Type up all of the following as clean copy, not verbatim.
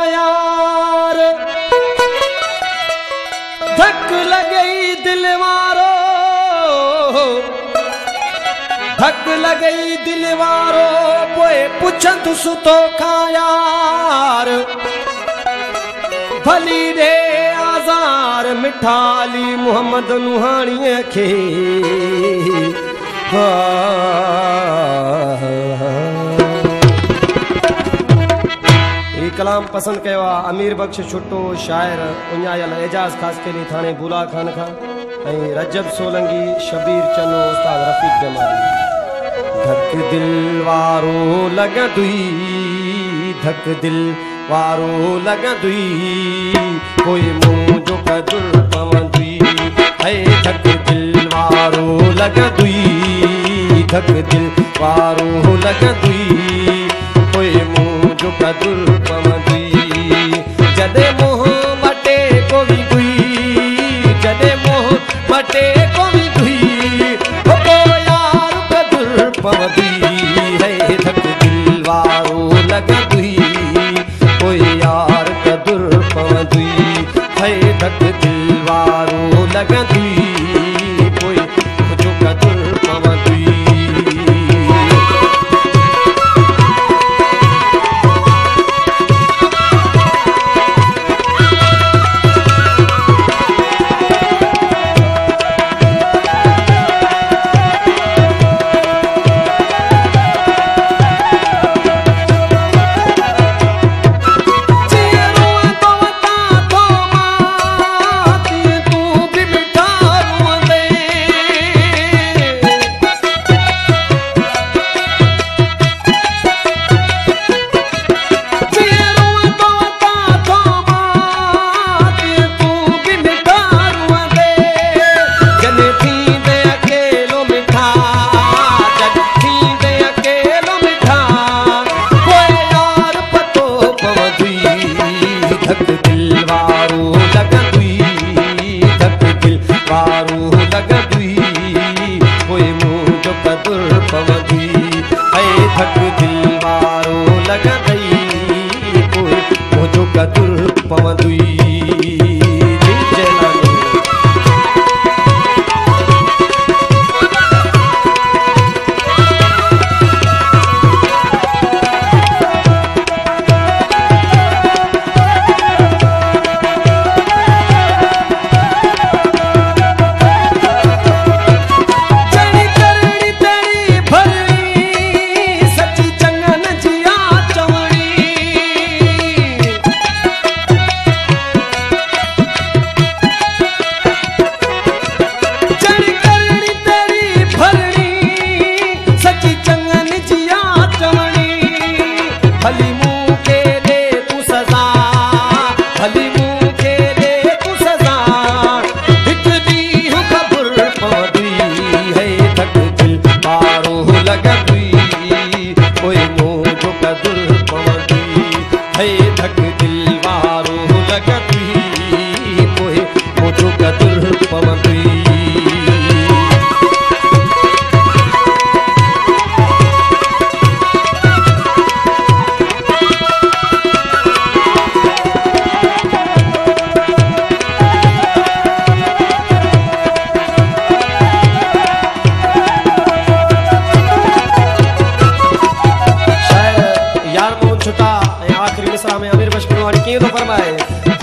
यार धक लगई दिल वारो, धक लगई दिल वारो पोए पुछंद सुतो खा यार भली रे आज़ार मिठाली मोहम्मद नुहाणीअ खे। कलाम पसंद किया अमीर बख्श छुट्टो शायर उन्यायल एजाज खास के थाने बुला खान खां रजब सोलंगी शबीर चनो उस्ताद रफीक जमाली। धक दिल वारो लगदुई, धक दिल वारो लगदुई कोई मुंह जो कदुर पवंदुई है। धक दिल वारो लगदुई, धक दिल वारो लगदुई कोई मुंह जो कदुर पवंदुई। जदे मोह मटे को भी दुई, जदे मोह मटे को भी दुई हो यार कदुर पवंदुई है। धक दिल वारो लगदुई कोई यार कदुर पवंदुई है। धक दिल वारो लगदुई कोई जो कदुर पवंदुई।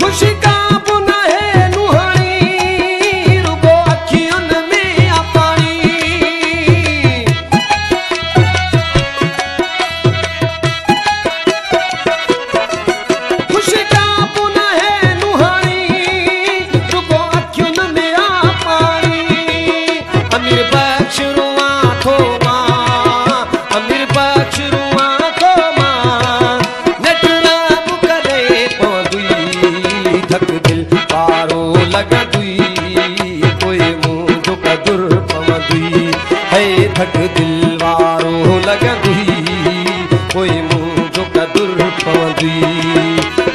खुशी का बुना है नुहानी रुगो अखियों में पानी। खुशी का बुना है नुहानी रुगो अखियों में पानी। अमीर बख्श रुआ थो मां, अमीर बख्श रुआ थो मां नटना करे पवंदुई। धक दिल वारो लगदुई कोई मुंह जो कदुर पवंदुई है। धक दिल वारो लगदुई कोई मुंह जो कदुर पवंदुई।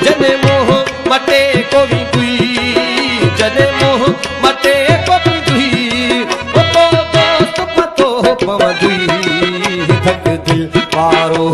जने मोह मटे को भी दुई, जने मोह मटे को भी दुई वो तो दोस्त पतो पवंदुई। धक दिल वारो